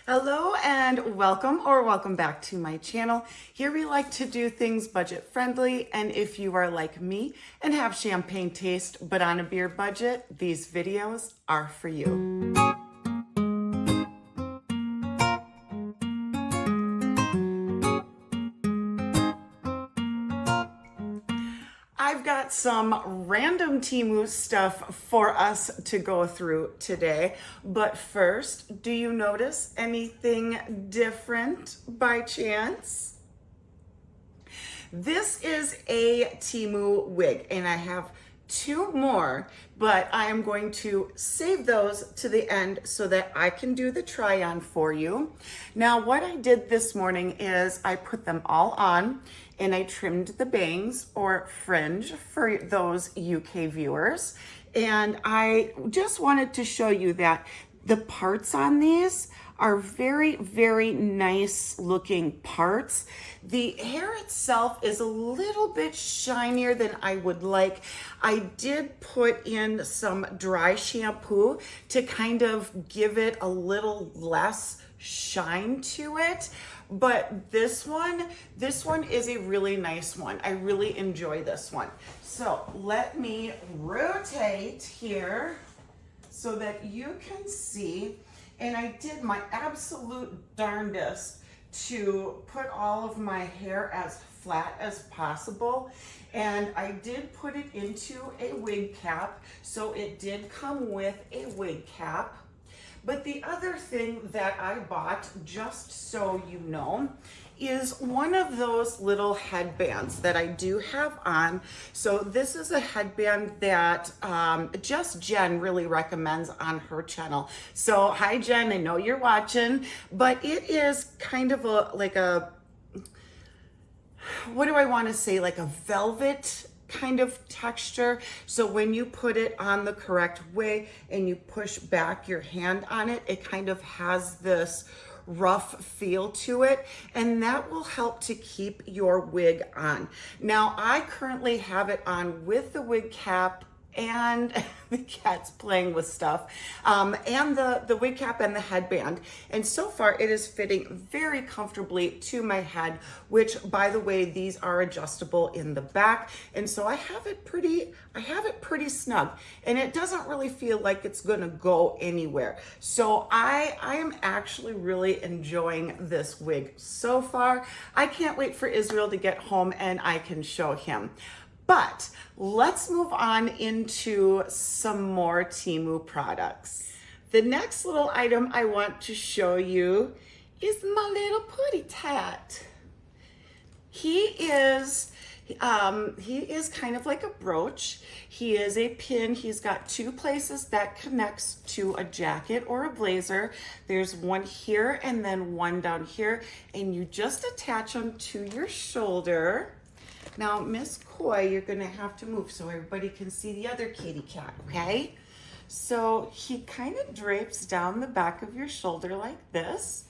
Hello and welcome back to my channel. Here we like to do things budget friendly, and if you are like me and have champagne taste but on a beer budget, these videos are for you. I've got some random Temu stuff for us to go through today, but first, do you notice anything different by chance? This is a Temu wig, and I have two more, but I am going to save those to the end so that I can do the try on for you. Now, what I did this morning is I put them all on and I trimmed the bangs, or fringe for those UK viewers. And I just wanted to show you that the parts on these are very, very nice looking parts. The hair itself is a little bit shinier than I would like. I did put in some dry shampoo to kind of give it a little less shine to it. But this one is a really nice one. I really enjoy this one. So let me rotate here so that you can see. And I did my absolute darndest to put all of my hair as flat as possible. And I did put it into a wig cap, so it did come with a wig cap. But the other thing that I bought, just so you know, is one of those little headbands that I do have on. So this is a headband that just Jen really recommends on her channel. So hi Jen, I know you're watching, but it is kind of like a, what do I want to say, like a velvet kind of texture. So when you put it on the correct way and you push back your hand on it, it kind of has this rough feel to it, and that will help to keep your wig on. Now, I currently have it on with the wig cap and the cat's playing with stuff, and the wig cap and the headband. And so far it is fitting very comfortably to my head, which, by the way, these are adjustable in the back. And so I have it pretty snug, and it doesn't really feel like it's gonna go anywhere. So I am actually really enjoying this wig so far. I can't wait for Israel to get home and I can show him. But let's move on into some more Temu products. The next little item I want to show you is my little putty tat. He is kind of like a brooch. He is a pin. He's got two places that connects to a jacket or a blazer. There's one here and then one down here, and you just attach them to your shoulder. Now, Miss Coy, you're gonna have to move so everybody can see the other kitty cat, okay? So he kind of drapes down the back of your shoulder like this.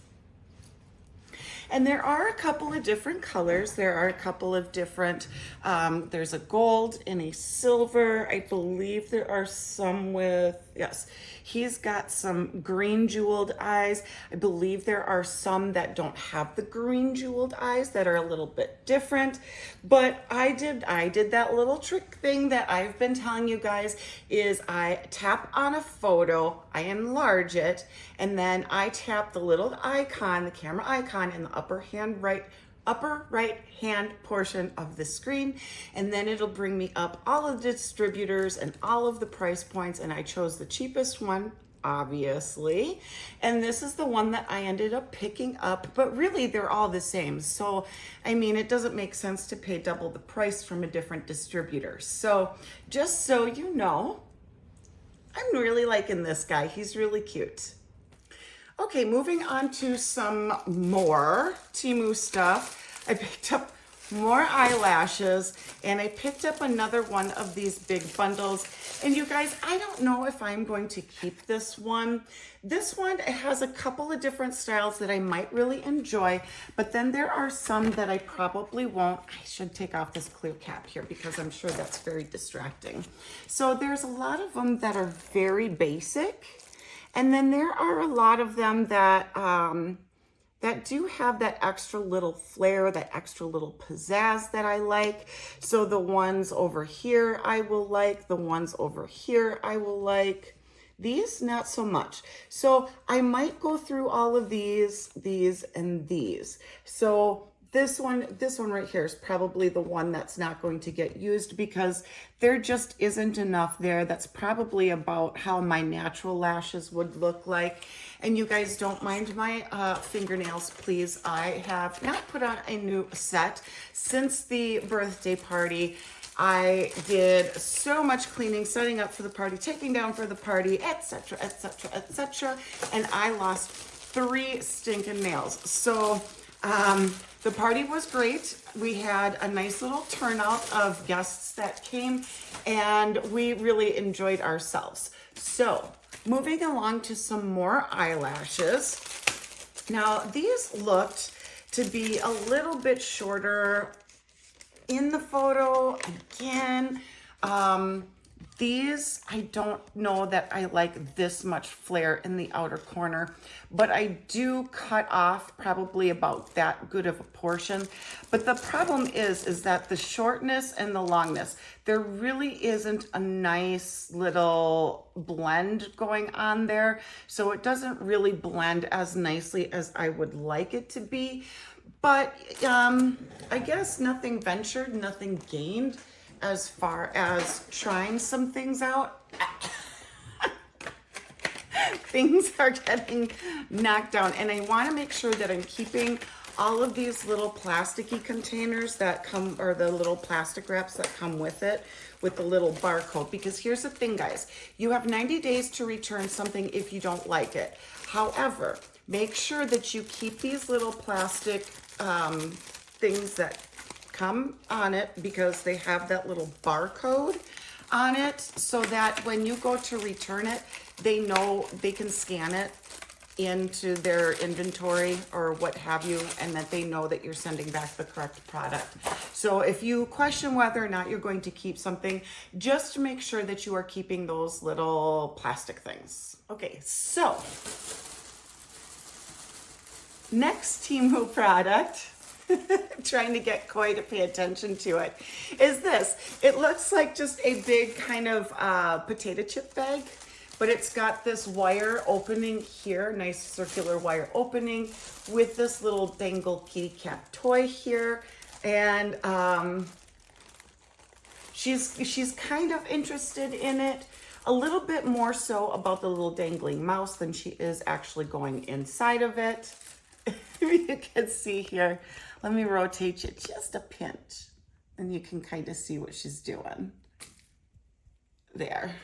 And there are a couple of different colors. There are a couple of different, there's a gold and a silver. I believe there are some with, yes, he's got some green jeweled eyes. I believe there are some that don't have the green jeweled eyes that are a little bit different. But I did that little trick thing that I've been telling you guys, is I tap on a photo, I enlarge it, and then I tap the little icon, the camera icon in the upper right hand portion of the screen, and then it'll bring me up all of the distributors and all of the price points, and I chose the cheapest one, obviously, and this is the one that I ended up picking up. But really they're all the same, so I mean, it doesn't make sense to pay double the price from a different distributor. So just so you know, I'm really liking this guy. He's really cute. Okay, moving on to some more Temu stuff. I picked up more eyelashes, and I picked up another one of these big bundles. And you guys, I don't know if I'm going to keep this one. This one has a couple of different styles that I might really enjoy, but then there are some that I probably won't. I should take off this clear cap here because I'm sure that's very distracting. So there's a lot of them that are very basic, And then there are a lot of them that that do have that extra little flair, that extra little pizzazz that I like. So the ones over here I will like, the ones over here I will like. These, not so much. So I might go through all of these, and these. So this one right here is probably the one that's not going to get used because there just isn't enough there. That's probably about how my natural lashes would look like. And you guys don't mind my fingernails, please. I have not put on a new set since the birthday party. I did so much cleaning, setting up for the party, taking down for the party, etc., etc., etc., and I lost 3 stinking nails. So the party was great. We had a nice little turnout of guests that came, and we really enjoyed ourselves. So moving along to some more eyelashes. Now these looked to be a little bit shorter in the photo. Again, these, I don't know that I like this much flare in the outer corner, but I do cut off probably about that good of a portion. But the problem is that the shortness and the longness, there really isn't a nice little blend going on there. So it doesn't really blend as nicely as I would like it to be. But I guess nothing ventured, nothing gained as far as trying some things out. Things are getting knocked down, and I want to make sure that I'm keeping all of these little plasticky containers that come, or the little plastic wraps that come with it, with the little barcode. Because here's the thing, guys, you have 90 days to return something if you don't like it. However, make sure that you keep these little plastic things that come on it, because they have that little barcode on it, so that when you go to return it, they know they can scan it into their inventory or what have you, and that they know that you're sending back the correct product. So if you question whether or not you're going to keep something, just make sure that you are keeping those little plastic things. Okay, so next Temu product, trying to get Coy to pay attention to it, is this. It looks like just a big kind of potato chip bag, but it's got this wire opening here, nice circular wire opening with this little dangle kitty cat toy here. And she's kind of interested in it, a little bit more so about the little dangling mouse than she is actually going inside of it. You can see here, let me rotate you just a pinch, and you can kind of see what she's doing there.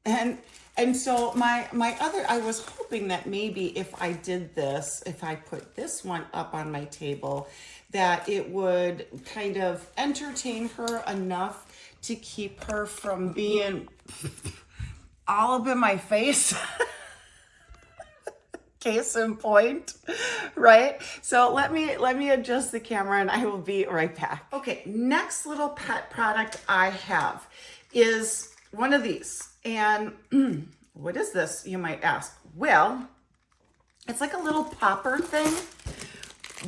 And so my other, I was hoping that maybe if I did this, if I put this one up on my table, that it would kind of entertain her enough to keep her from being all up in my face. Case in point, right? So let me adjust the camera and I will be right back. Okay, next little pet product I have is one of these. And what is this, you might ask? Well, it's like a little popper thing,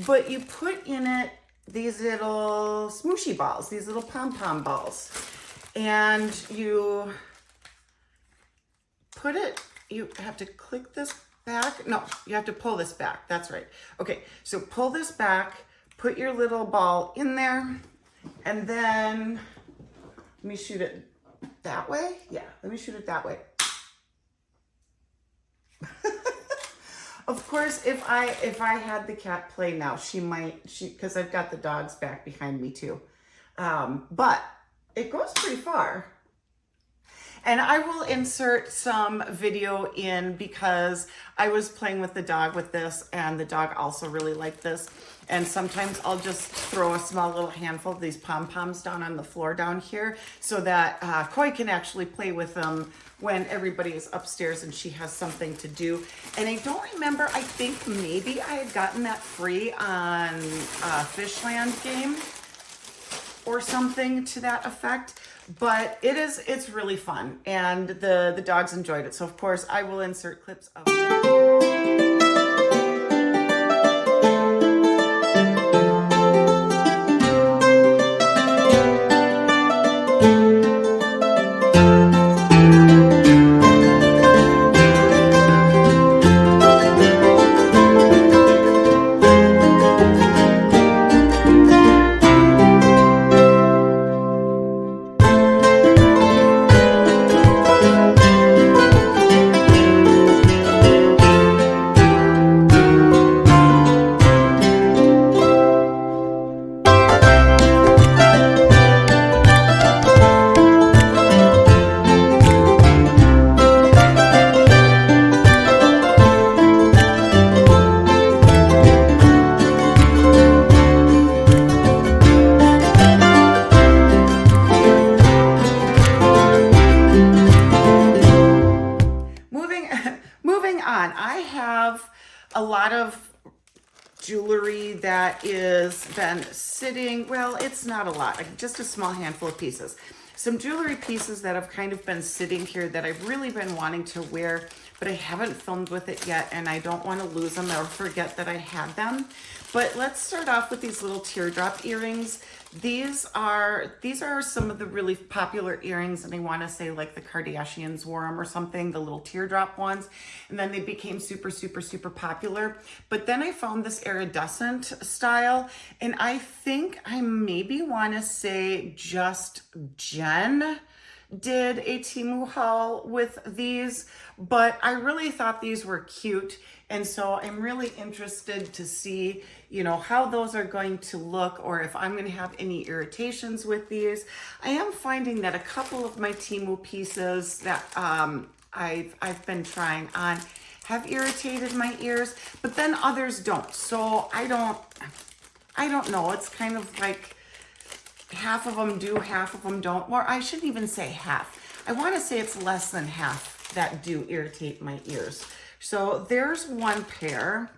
but you put in it these little smooshy balls, these little pom-pom balls. And you put it, you have to click this back. No, you have to pull this back. That's right. Okay, so pull this back, put your little ball in there, and then let me shoot it that way. Yeah, let me shoot it that way. Of course, if I had the cat play now, because I've got the dogs back behind me too. But it goes pretty far. And I will insert some video in, because I was playing with the dog with this, and the dog also really liked this. And sometimes I'll just throw a small little handful of these pom-poms down on the floor down here, so that Coy can actually play with them when everybody is upstairs and she has something to do. And I don't remember, I think maybe I had gotten that free on Fishland game. or something to that effect. But it's really fun, and the dogs enjoyed it. So of course I will insert clips of that. A lot of jewelry that is been sitting, well, it's not a lot, like just a small handful of pieces. Some jewelry pieces that have kind of been sitting here that I've really been wanting to wear, but I haven't filmed with it yet, and I don't want to lose them or forget that I had them. But let's start off with these little teardrop earrings. These are some of the really popular earrings, and I want to say like the Kardashians wore them or something, the little teardrop ones, and then they became super, super, super popular. But then I found this iridescent style, and I think I maybe want to say just Jen did a Temu haul with these, but I really thought these were cute. And so I'm really interested to see, you know, how those are going to look, or if I'm going to have any irritations with these. I am finding that a couple of my Temu pieces that I've been trying on have irritated my ears, but then others don't. So I don't know. It's kind of like half of them do, half of them don't. Or I shouldn't even say half. I want to say it's less than half that do irritate my ears. So there's one pair.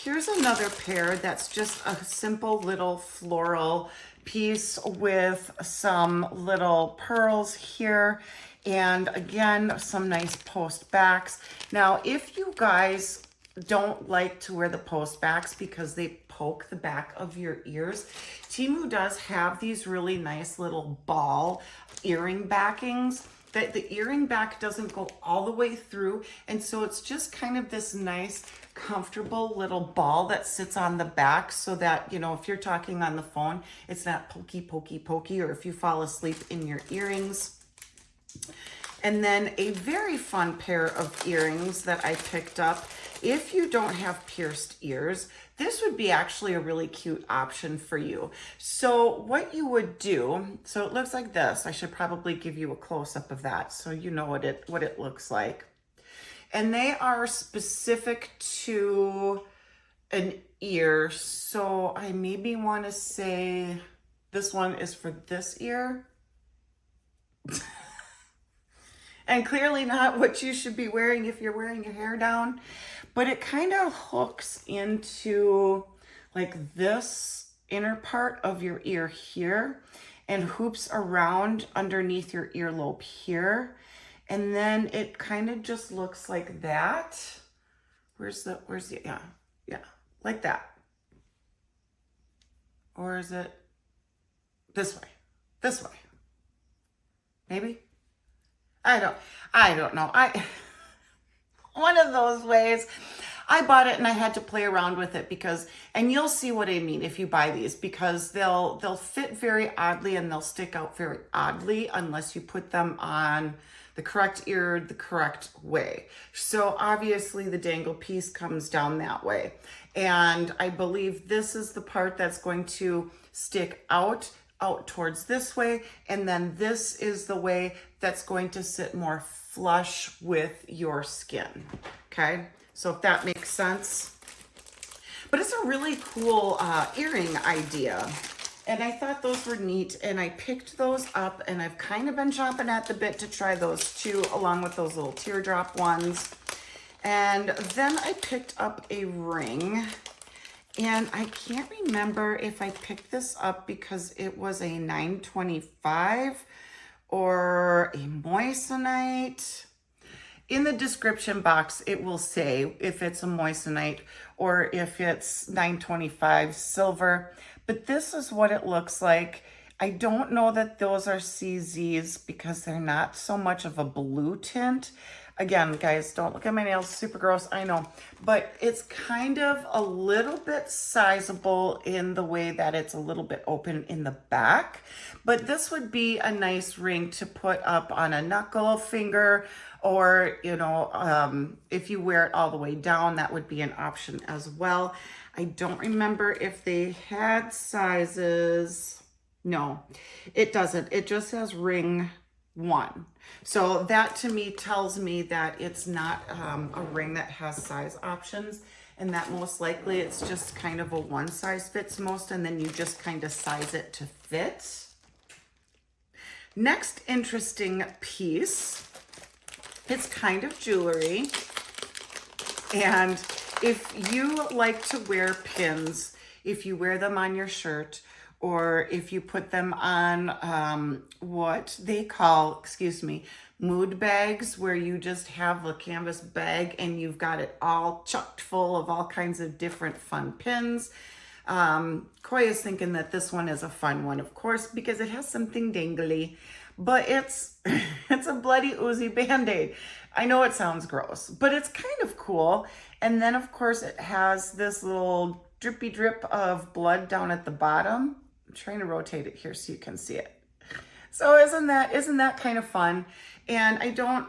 Here's another pair that's just a simple little floral piece with some little pearls here. And again, some nice post backs. Now, if you guys don't like to wear the post backs because they poke the back of your ears, Temu does have these really nice little ball earring backings that the earring back doesn't go all the way through, and so it's just kind of this nice comfortable little ball that sits on the back, so that, you know, if you're talking on the phone, it's not pokey, or if you fall asleep in your earrings. And then a very fun pair of earrings that I picked up. If you don't have pierced ears, this would be actually a really cute option for you. So what you would do, so it looks like this. I should probably give you a close-up of that so you know what it looks like. And they are specific to an ear. So I maybe want to say this one is for this ear. And clearly not what you should be wearing if you're wearing your hair down. But it kind of hooks into like this inner part of your ear here and hoops around underneath your earlobe here. And then it kind of just looks like that. Where's the, yeah, like that. Or is it this way, maybe? I don't know. One of those ways. I bought it and I had to play around with it because, and you'll see what I mean if you buy these, because they'll fit very oddly and they'll stick out very oddly unless you put them on the correct ear the correct way. So obviously the dangle piece comes down that way. And I believe this is the part that's going to stick out towards this way, and then this is the way that's going to sit more flush with your skin. Okay, so if that makes sense. But it's a really cool earring idea, and I thought those were neat, and I picked those up, and I've kind of been chomping at the bit to try those too, along with those little teardrop ones. And then I picked up a ring. And I can't remember if I picked this up because it was a 925 or a moissanite. In the description box, it will say if it's a moissanite or if it's 925 silver. But this is what it looks like. I don't know that those are CZs because they're not so much of a blue tint. Again, guys, don't look at my nails, super gross, I know. But it's kind of a little bit sizable in the way that it's a little bit open in the back. But this would be a nice ring to put up on a knuckle, finger, or, you know, if you wear it all the way down, that would be an option as well. I don't remember if they had sizes. No, it doesn't. It just says ring 1. So that to me tells me that it's not a ring that has size options, and that most likely it's just kind of a one size fits most, and then you just kind of size it to fit. Next interesting piece, it's kind of jewelry. And if you like to wear pins, if you wear them on your shirt, or if you put them on what they call, mood bags, where you just have a canvas bag and you've got it all chucked full of all kinds of different fun pins. Coleyes is thinking that this one is a fun one, of course, because it has something dangly, but it's a bloody Uzi Band-Aid. I know it sounds gross, but it's kind of cool. And then of course it has this little drippy drip of blood down at the bottom. I'm trying to rotate it here so you can see it. So isn't that kind of fun? And I don't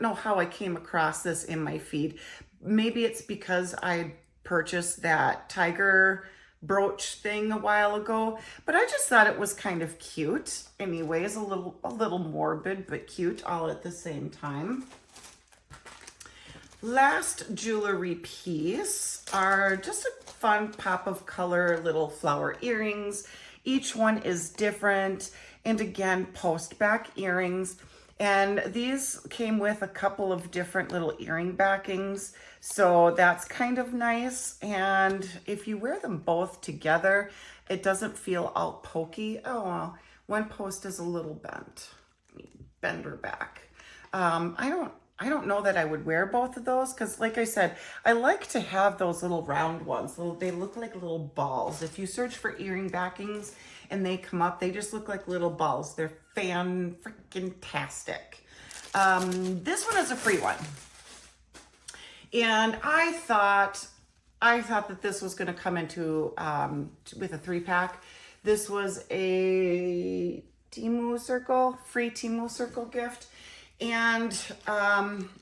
know how I came across this in my feed. Maybe it's because I purchased that tiger brooch thing a while ago, but I just thought it was kind of cute. Anyways, a little morbid, but cute all at the same time. Last jewelry piece are just a fun pop of color little flower earrings. Each one is different, and again, post back earrings. And these came with a couple of different little earring backings, so that's kind of nice. And if you wear them both together, it doesn't feel all pokey. Oh, well, one post is a little bent. Let me bend her back. I don't know that I would wear both of those because, like I said, I like to have those little round ones. They look like little balls. If you search for earring backings and they come up, they just look like little balls. They're fan-freaking-tastic. This one is a free one. And I thought that this was going to come into with a 3-pack. This was a Temu circle, free Temu circle gift. And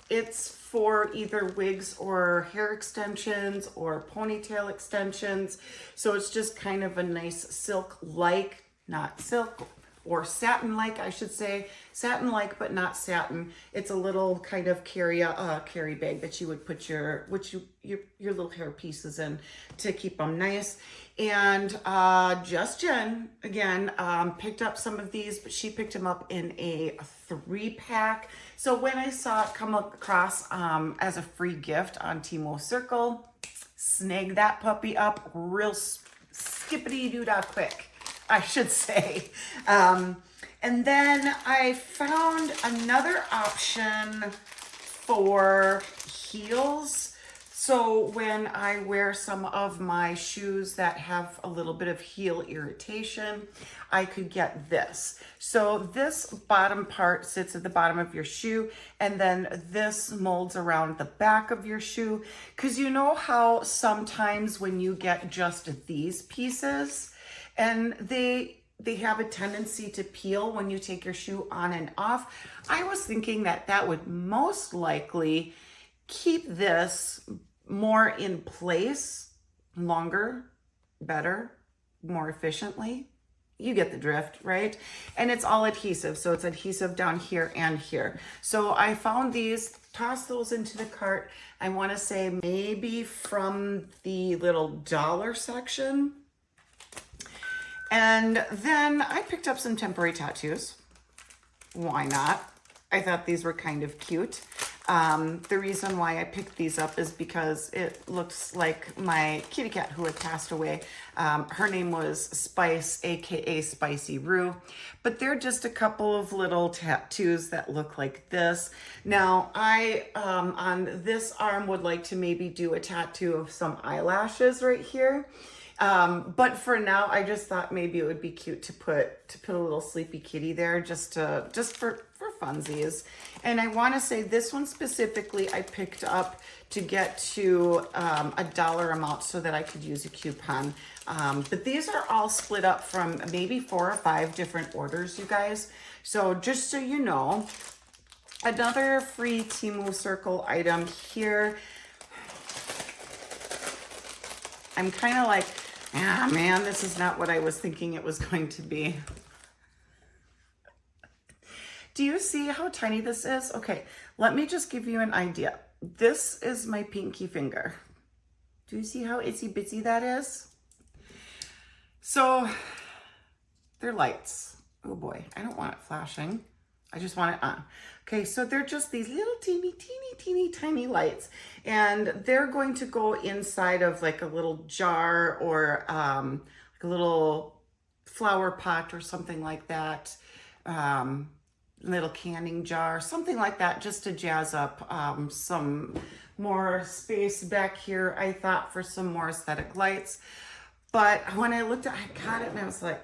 it's for either wigs or hair extensions or ponytail extensions. So it's just kind of a nice silk-like, not silk, or satin-like, I should say. Satin-like, but not satin. It's a little kind of carry bag that you would put your little hair pieces in to keep them nice. And Just Jen, again, picked up some of these, but she picked them up in a 3-pack. So when I saw it come across as a free gift on Temu Circle, snag that puppy up real skippity-doo-dah quick, I should say. And then I found another option for heels. So when I wear some of my shoes that have a little bit of heel irritation, I could get this. So this bottom part sits at the bottom of your shoe, and then this molds around the back of your shoe. Because you know how sometimes when you get just these pieces, and they have a tendency to peel when you take your shoe on and off. I was thinking that that would most likely keep this more in place, longer, better, more efficiently. You get the drift, right? And it's all adhesive, so it's adhesive down here and here. So I found these, tossed those into the cart. I want to say maybe from the little dollar section. And then I picked up some temporary tattoos. Why not? I thought these were kind of cute. The reason why I picked these up is because it looks like my kitty cat who had passed away. Her name was Spice, aka Spicy Roo. But they're just a couple of little tattoos that look like this. Now, I, on this arm, would like to maybe do a tattoo of some eyelashes right here. But for now, I just thought maybe it would be cute to put a little sleepy kitty there just for funsies. And I want to say this one specifically I picked up to get to a dollar amount so that I could use a coupon. But these are all split up from maybe 4 or 5 different orders, you guys. So just so you know, another free Temu Circle item here. I'm kind of like, ah, man, this is not what I was thinking it was going to be. Do you see how tiny this is? Okay, let me just give you an idea. This is my pinky finger. Do you see how itsy bitsy that is? So, they're lights. Oh boy, I don't want it flashing. I just want it on. Okay, so they're just these little teeny tiny lights, and they're going to go inside of like a little jar or like a little flower pot or something like that. Little canning jar, something like that, just to jazz up some more space back here, I thought, for some more aesthetic lights. But when I looked at, I got it and I was like,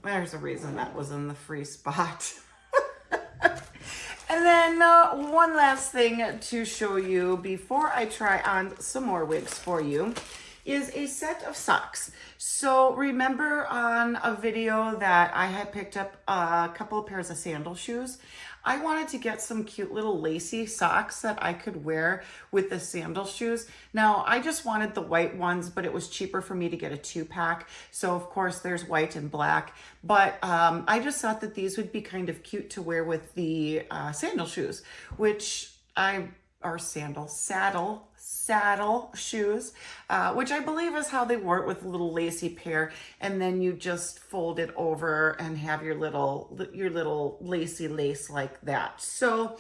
there's a reason that was in the free spot. And then one last thing to show you before I try on some more wigs for you is a set of socks. So remember on a video that I had picked up a couple of pairs of sandal shoes? I wanted to get some cute little lacy socks that I could wear with the sandal shoes. Now, I just wanted the white ones, but it was cheaper for me to get a 2-pack. So of course there's white and black, but I just thought that these would be kind of cute to wear with the sandal shoes, saddle shoes, which I believe is how they wore it, with a little lacy pair, and then you just fold it over and have your little lacy lace like that. So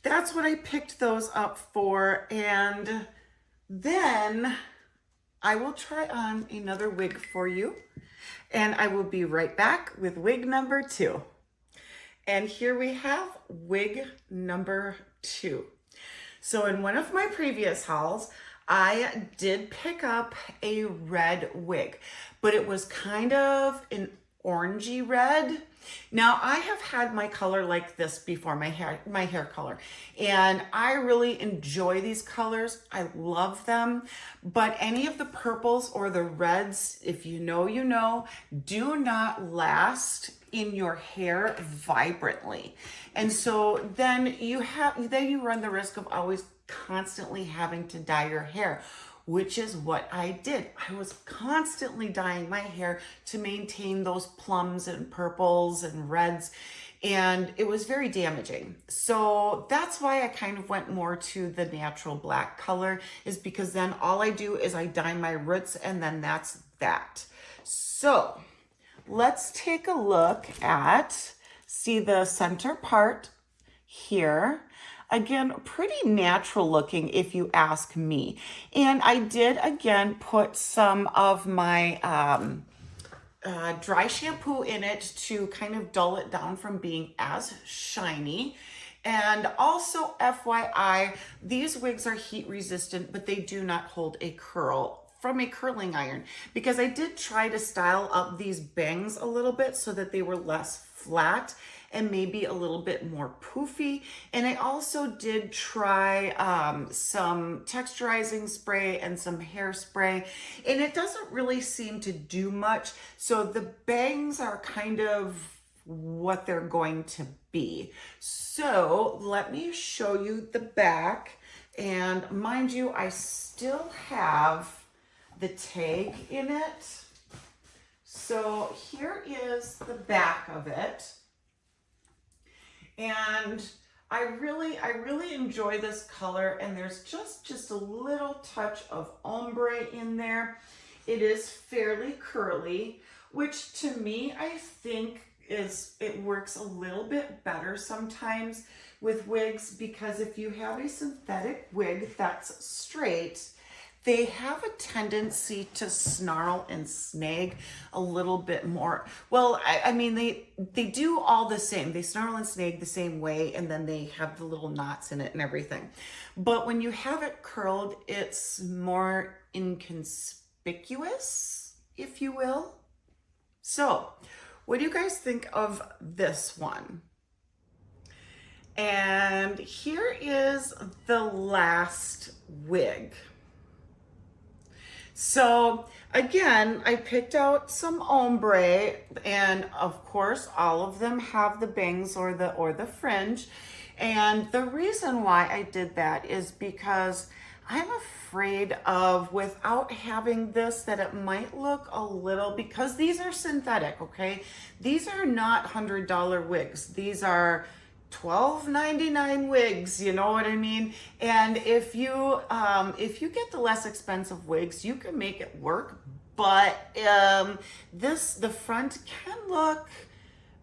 that's what I picked those up for, and then I will try on another wig for you, and I will be right back with wig number 2. And here we have wig number 2. So in one of my previous hauls, I did pick up a red wig, but it was kind of an orangey red. Now, I have had my color like this before, my hair color, and I really enjoy these colors. I love them, but any of the purples or the reds, if you know, you know, do not last in your hair vibrantly. And so then you run the risk of always constantly having to dye your hair, which is what I did. I was constantly dyeing my hair to maintain those plums and purples and reds, and it was very damaging. So that's why I kind of went more to the natural black color, is because then all I do is I dye my roots, and then that's that. So let's take a look at, see the center part here. Again, pretty natural looking if you ask me. And I did again put some of my dry shampoo in it to kind of dull it down from being as shiny. And also FYI, these wigs are heat resistant, but they do not hold a curl from a curling iron, because I did try to style up these bangs a little bit so that they were less flat and maybe a little bit more poofy. And I also did try some texturizing spray and some hairspray, and it doesn't really seem to do much. So the bangs are kind of what they're going to be. So let me show you the back. And mind you, I still have the tag in it. So here is the back of it. And I really enjoy this color, and there's just a little touch of ombre in there. It is fairly curly, which to me, I think it works a little bit better sometimes with wigs, because if you have a synthetic wig that's straight, they have a tendency to snarl and snag a little bit more. Well, I mean, they do all the same. They snarl and snag the same way, and then they have the little knots in it and everything. But when you have it curled, it's more inconspicuous, if you will. So, what do you guys think of this one? And here is the last wig. So again, I picked out some ombre, and of course all of them have the bangs or the fringe. And the reason why I did that is because I'm afraid of, without having this, that it might look a little, because these are synthetic, okay? These are not $100 wigs. These are $12.99 wigs, you know what I mean? And if you get the less expensive wigs, you can make it work. But the front can look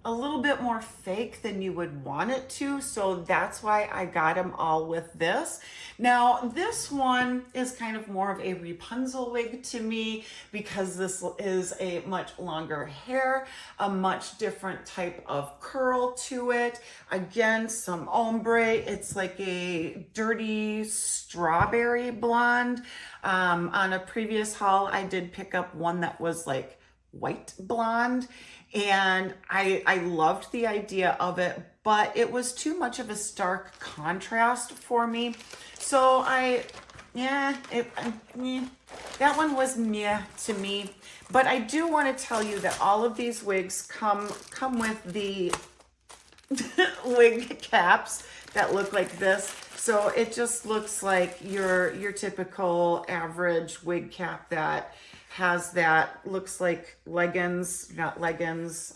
a little bit more fake than you would want it to, so that's why I got them all with this. Now this one is kind of more of a Rapunzel wig to me, because this is a much longer hair, a much different type of curl to it. Again, some ombre. It's like a dirty strawberry blonde. On a previous haul, I did pick up one that was like white blonde, and I loved the idea of it, but it was too much of a stark contrast for me. So that one was meh to me. But I do want to tell you that all of these wigs come with the wig caps that look like this. So it just looks like your typical average wig cap that has that, looks like leggings, not leggings.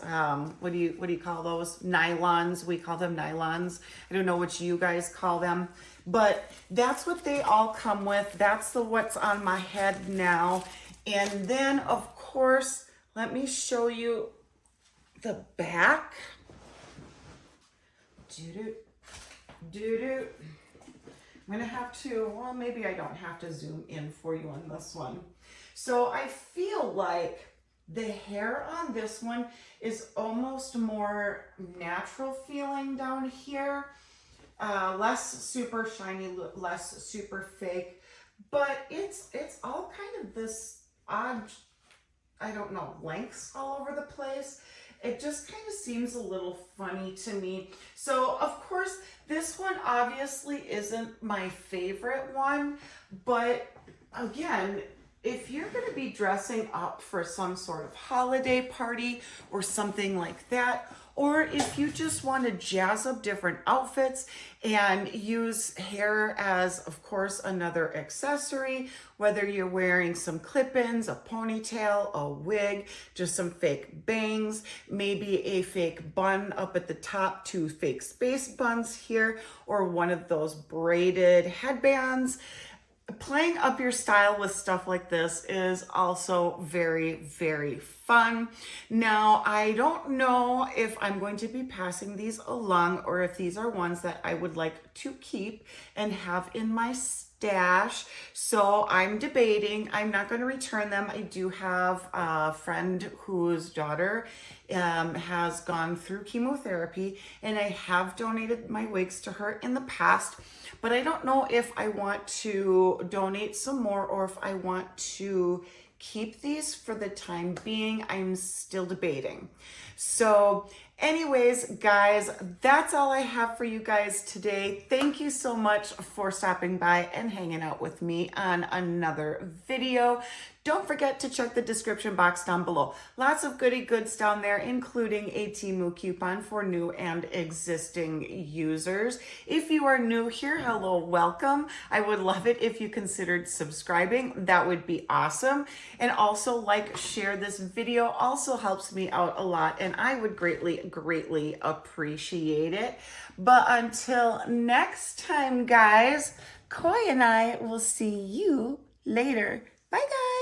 What do you call those? Nylons. We call them nylons. I don't know what you guys call them, but that's what they all come with. That's what's on my head now. And then of course, let me show you the back. I'm gonna have to, well, maybe I don't have to zoom in for you on this one. So I feel like the hair on this one is almost more natural feeling down here. Less super shiny, less super fake, but it's all kind of this odd, I don't know, lengths all over the place. It just kind of seems a little funny to me. So of course, this one obviously isn't my favorite one, but again, if you're going to be dressing up for some sort of holiday party or something like that, or if you just want to jazz up different outfits and use hair as, of course, another accessory, whether you're wearing some clip-ins, a ponytail, a wig, just some fake bangs, maybe a fake bun up at the top, 2 fake space buns here, or one of those braided headbands. Playing up your style with stuff like this is also very, very fun. Now, I don't know if I'm going to be passing these along or if these are ones that I would like to keep and have in my stash. So I'm debating. I'm not going to return them. I do have a friend whose daughter has gone through chemotherapy, and I have donated my wigs to her in the past, but I don't know if I want to donate some more or if I want to keep these for the time being. I'm still debating. So anyways, guys, that's all I have for you guys today. Thank you so much for stopping by and hanging out with me on another video. Don't forget to check the description box down below. Lots of goody goods down there, including a Temu coupon for new and existing users. If you are new here, hello, welcome. I would love it if you considered subscribing. That would be awesome. And also share this video also helps me out a lot, and I would greatly appreciate it. But until next time, guys, Coy and I will see you later. Bye, guys.